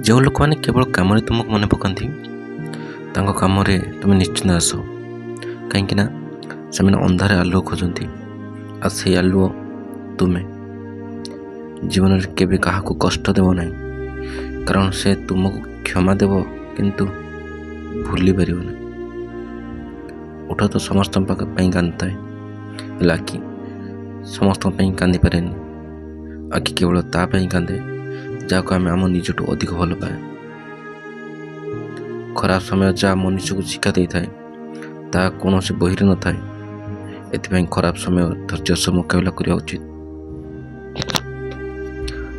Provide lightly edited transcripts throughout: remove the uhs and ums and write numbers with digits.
ଯେଉଁ ଲୋକମାନେ କେବଳ କାମରେ ତୁମକୁ ମନେ ପକାନ୍ତି ତାଙ୍କ କାମରେ ତୁମେ ନିଶ୍ଚିନ୍ତ ଆସ, କାହିଁକିନା ସେମାନେ ଅନ୍ଧାରେ ଆଲୁଅ ଖୋଜନ୍ତି ଆଉ ସେଇ ଆଲୁଅ ତୁମେ। ଜୀବନରେ କେବେ କାହାକୁ କଷ୍ଟ ଦେବ ନାହିଁ, କାରଣ ସେ ତୁମକୁ କ୍ଷମା ଦେବ କିନ୍ତୁ ଭୁଲି ପାରିବ ନାହିଁ। ଓଠ ତ ସମସ୍ତଙ୍କ ପାଇଁ କାନ୍ଦିଥାଏ, ହେଲେ ଆଖି ସମସ୍ତଙ୍କ ପାଇଁ କାନ୍ଦିପାରେନି। ଆଖି କେବଳ ତା ପାଇଁ କାନ୍ଦେ ଯାହାକୁ ଆମେ ଆମ ନିଜଠୁ ଅଧିକ ଭଲ ପାଏ। ଖରାପ ସମୟ ଯାହା ମନୁଷ୍ୟକୁ ଶିକ୍ଷା ଦେଇଥାଏ ତାହା କୌଣସି ବହିରେ ନଥାଏ। ଏଥିପାଇଁ ଖରାପ ସମୟ ଧୈର୍ଯ୍ୟ ସହ ମୁକାବିଲା କରିବା ଉଚିତ।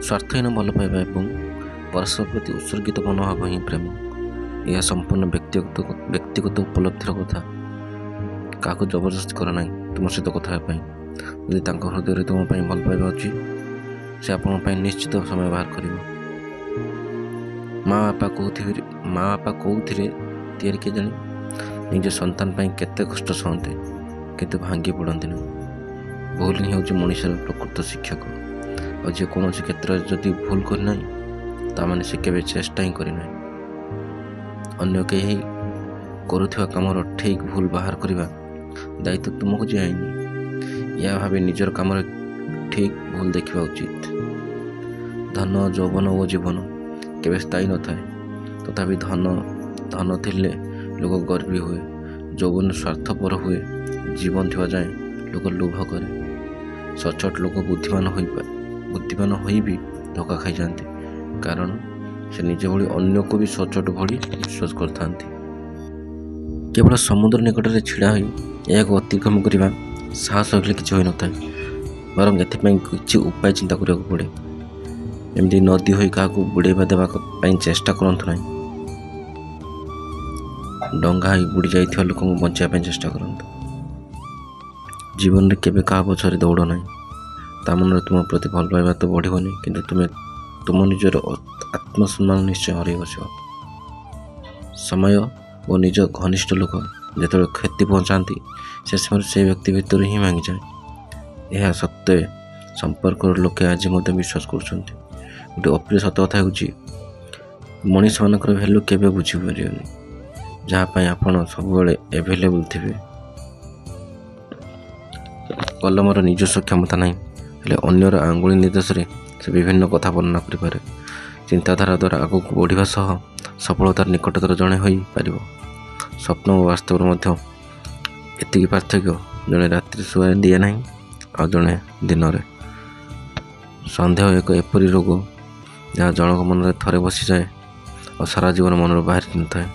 ସ୍ୱାର୍ଥହୀନ ଭଲ ପାଇବା ଏବଂ ପରସ୍ପର ପ୍ରତି ଉତ୍ସର୍ଗିତ ମନୋଭାବ ହିଁ ପ୍ରେମ। ଏହା ସମ୍ପୂର୍ଣ୍ଣ ବ୍ୟକ୍ତିଗତ ଉପଲବ୍ଧିର କଥା। କାହାକୁ ଜବରଦସ୍ତି କର ନାହିଁ ତୁମ ସହିତ କଥା ହେବା ପାଇଁ। ଯଦି ତାଙ୍କ ହୃଦୟରେ ତୁମ ପାଇଁ ଭଲ ପାଇବା ଅଛି ସେ ଆପଣଙ୍କ ପାଇଁ ନିଶ୍ଚିତ ସମୟ ବାହାର କରିବ। ମା ବାପା କେଉଁଥିରେ ତିଆରି କିଏ ଜାଣି? ନିଜ ସନ୍ତାନ ପାଇଁ କେତେ କଷ୍ଟ ସହନ୍ତେ କିନ୍ତୁ ଭାଙ୍ଗି ପଡ଼ନ୍ତି ନାହିଁ। ଭୁଲ ହିଁ ହେଉଛି ମଣିଷର ପ୍ରକୃତ ଶିକ୍ଷକ। ଆଉ ଯେ କୌଣସି କ୍ଷେତ୍ରରେ ଯଦି ଭୁଲ କରିନାହିଁ ତାମାନେ ସେ କେବେ ଚେଷ୍ଟା ହିଁ କରିନାହିଁ। ଅନ୍ୟ କେହି କରୁଥିବା କାମର ଠିକ୍ ଭୁଲ ବାହାର କରିବା ଦାୟିତ୍ୱ ତୁମକୁ ଦିଆହେଇନି। ଏହା ଭାବି ନିଜର କାମରେ ଠିକ୍ ଭୁଲ ଦେଖିବା ଉଚିତ। ଧନ, ଯୌବନ ଓ ଜୀବନ କେବେ ସ୍ଥାୟୀ ନଥାଏ। ତଥାପି ଧନ ଥିଲେ ଲୋକ ଗର୍ବୀ ହୁଏ, ଯୌବନ ସ୍ୱାର୍ଥପର ହୁଏ, ଜୀବନ ଥିବା ଯାଏଁ ଲୋକ ଲୋଭ କରେ। ସଚ୍ଚୋଟ ଲୋକ ବୁଦ୍ଧିମାନ ହୋଇ ବି ଧୋକା ଖାଇଯାଆନ୍ତି, କାରଣ ସେ ନିଜ ଭଳି ଅନ୍ୟକୁ ବି ସଚ୍ଚୋଟ ଭଳି ବିଶ୍ୱାସ କରିଥାନ୍ତି। କେବଳ ସମୁଦ୍ର ନିକଟରେ ଛିଡ଼ା ହୋଇ ଏହାକୁ ଅତିକ୍ରମ କରିବା ସାହସ ହେଲେ କିଛି ହୋଇନଥାଏ, ବରଂ ଏଥିପାଇଁ କିଛି ଉପାୟ ଚିନ୍ତା କରିବାକୁ ପଡ଼େ। ଏମିତି ନଦୀ ହୋଇ କାହାକୁ ବୁଡ଼େଇବା ଦେବା ପାଇଁ ଚେଷ୍ଟା କରନ୍ତୁ ନାହିଁ। ଡଙ୍ଗା ହୋଇ ବୁଡ଼ି ଯାଇଥିବା ଲୋକଙ୍କୁ ବଞ୍ଚାଇବା ପାଇଁ ଚେଷ୍ଟା କରନ୍ତୁ। ଜୀବନରେ କେବେ କାହା ପଛରେ ଦୌଡ଼ ନାହିଁ। ତା ମନରେ ତୁମ ପ୍ରତି ଭଲ ପାଇବା ତ ବଢ଼ିବନି, କିନ୍ତୁ ତୁମେ ତୁମ ନିଜର ଆତ୍ମସମ୍ମାନ ନିଶ୍ଚୟ ହରାଇ ବସିବ। ସମୟ ଓ ନିଜ ଘନିଷ୍ଠ ଲୋକ ଯେତେବେଳେ କ୍ଷତି ପହଞ୍ଚାନ୍ତି ସେ ସମୟରେ ସେହି ବ୍ୟକ୍ତି ଭିତରୁ ହିଁ ଭାଙ୍ଗିଯାଏ। ଏହା ସତ୍ତ୍ୱେ ସମ୍ପର୍କର ଲୋକେ ଆଜି ମଧ୍ୟ ବିଶ୍ୱାସ କରୁଛନ୍ତି। ଗୋଟେ ଅପ୍ରିୟ ସତ କଥା ହେଉଛି ମଣିଷମାନଙ୍କର ଭ୍ୟାଲୁ କେବେ ବୁଝିପାରିବନି ଯାହା ପାଇଁ ଆପଣ ସବୁବେଳେ ଏଭେଲେବୁଲ୍ ଥିବେ। କଲମର ନିଜସ୍ୱ କ୍ଷମତା ନାହିଁ, ହେଲେ ଅନ୍ୟର ଆଙ୍ଗୁଳି ନିର୍ଦ୍ଦେଶରେ ସେ ବିଭିନ୍ନ କଥା ବର୍ଣ୍ଣନା କରିପାରେ। ଚିନ୍ତାଧାରା ଦ୍ୱାରା ଆଗକୁ ବଢ଼ିବା ସହ ସଫଳତାର ନିକଟତର ଜଣେ ହୋଇପାରିବ। ସ୍ୱପ୍ନ ଓ ବାସ୍ତବର ମଧ୍ୟ ଏତିକି ପାର୍ଥକ୍ୟ, ଜଣେ ରାତିରେ ଶୁଆଇ ଦିଏ ନାହିଁ ଆଉ ଜଣେ ଦିନରେ। ସନ୍ଦେହ ଏକ ଏପରି ରୋଗ ଯାହା ଜଣଙ୍କ ମନରେ ଥରେ ବସିଯାଏ ଆଉ ସାରା ଜୀବନ ମନରୁ ବାହାରି ନଥାଏ।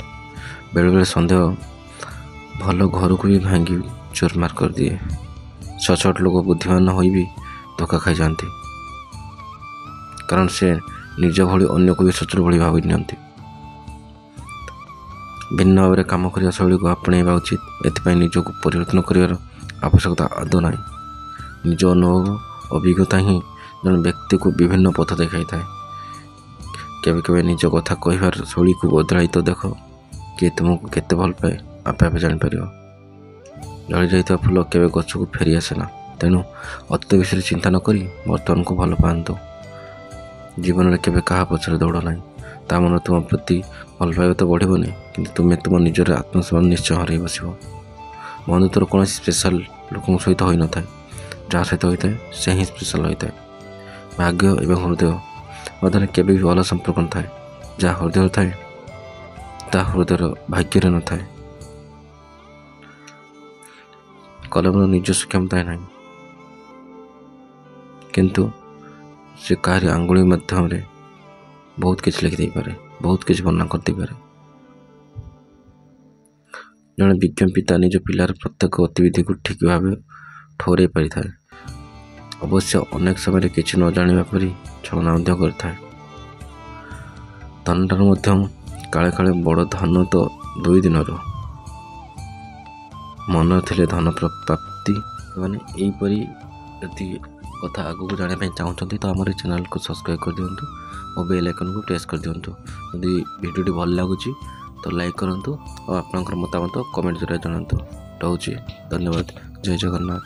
ବେଳେବେଳେ ସନ୍ଦେହ ଭଲ ଘରକୁ ବି ଭାଙ୍ଗି ଚୁରମାର କରିଦିଏ। ସଚ୍ଚୋଟ ଲୋକ ବୁଦ୍ଧିମାନ ହୋଇ ବି ଧୋକା ଖାଇଯାଆନ୍ତି, କାରଣ ସେ ନିଜ ଭଳି ଅନ୍ୟକୁ ବି ସଚ୍ଚୋଟ ଭଳି ଭାବି ନିଅନ୍ତି। ଭିନ୍ନ ଭାବରେ କାମ କରିବା ଶୈଳୀକୁ ଆପଣେଇବା ଉଚିତ। ଏଥିପାଇଁ ନିଜକୁ ପରିବର୍ତ୍ତନ କରିବାର ଆବଶ୍ୟକତା ଆଦୌ ନାହିଁ। ନିଜ ଅନୁଭବ ଅଭିଜ୍ଞତା ହିଁ ଜଣେ ବ୍ୟକ୍ତିକୁ ବିଭିନ୍ନ ପଥ ଦେଖାଇଥାଏ। କେବେ କେବେ ନିଜ କଥା କହିବାର ଶୈଳୀକୁ ବଦଳାଇ ତ ଦେଖ, କିଏ ତୁମକୁ କେତେ ଭଲ ପାଏ ଆପେ ଆପେ ଜାଣିପାରିବ। ଜଳି ଯାଇଥିବା ଫୁଲ କେବେ ଗଛକୁ ଫେରି ଆସେ ନା, ତେଣୁ ଅତୀତ ବିଷୟରେ ଚିନ୍ତା ନ କରି ବର୍ତ୍ତମାନକୁ ଭଲ ପାଆନ୍ତୁ। ଜୀବନରେ କେବେ କାହା ପଛରେ ଦୌଡ଼ ନାହିଁ। ତା ମନରେ ତୁମ ପ୍ରତି ଭଲ ପାଇବା ତ ବଢ଼ିବନି, କିନ୍ତୁ ତୁମେ ତୁମ ନିଜର ଆତ୍ମସମ୍ମାନ ନିଶ୍ଚୟ ହରାଇ ବସିବ। ବନ୍ଧୁତ୍ୱର କୌଣସି ସ୍ପେଶାଲ ଲୋକଙ୍କ ସହିତ ହୋଇନଥାଏ, ଯାହା ସହିତ ହୋଇଥାଏ ସେ ହିଁ ସ୍ପେଶାଲ ହୋଇଥାଏ। ଭାଗ୍ୟ ଏବଂ ହୃଦୟ ମଧ୍ୟରେ କେବେ ବି ଭଲ ସମ୍ପର୍କ ନଥାଏ। ଯାହା ହୃଦୟରେ ଥାଏ ତାହା ହୃଦୟର ଭାଗ୍ୟରେ ନଥାଏ। କଲମର ନିଜସ୍ୱ କ୍ଷମତା ନାହିଁ, କିନ୍ତୁ ସେ କାହାରି ଆଙ୍ଗୁଳି ମାଧ୍ୟମରେ ବହୁତ କିଛି ଲେଖିଦେଇପାରେ, ବହୁତ କିଛି ବର୍ଣ୍ଣନା କରିଦେଇପାରେ। ଜଣେ ବିଜ୍ଞ ପିତା ନିଜ ପିଲାର ପ୍ରତ୍ୟେକ ଗତିବିଧିକୁ ଠିକ୍ ଭାବେ ଠଉରାଇ ପାରିଥାଏ, ଅବଶ୍ୟ ଅନେକ ସମୟରେ କିଛି ନ ଜାଣିବା ପରି ଛଳନା ମଧ୍ୟ କରିଥାଏ। ଧନଠାରୁ ମଧ୍ୟ କାଳେ କାଳେ ବଡ଼ ଧନ ତ 2 ଦିନର। ମନ ଥିଲେ ଧନ ପ୍ରାପ୍ତି। ମାନେ ଏହିପରି ଯଦି କଥା ଆଗକୁ ଜାଣିବା ପାଇଁ ଚାହୁଁଛନ୍ତି ତ ଆମର ଏ ଚ୍ୟାନେଲକୁ ସବସ୍କ୍ରାଇବ୍ କରିଦିଅନ୍ତୁ ଓ ବେଲ୍ ଆଇକନ୍କୁ ପ୍ରେସ୍ କରିଦିଅନ୍ତୁ। ଯଦି ଭିଡ଼ିଓଟି ଭଲ ଲାଗୁଛି ତ ଲାଇକ୍ କରନ୍ତୁ ଆଉ ଆପଣଙ୍କର ମତାମତ କମେଣ୍ଟ ଜରିଆରେ ଜଣାନ୍ତୁ। ରହୁଛି, ଧନ୍ୟବାଦ, ଜୟ ଜଗନ୍ନାଥ।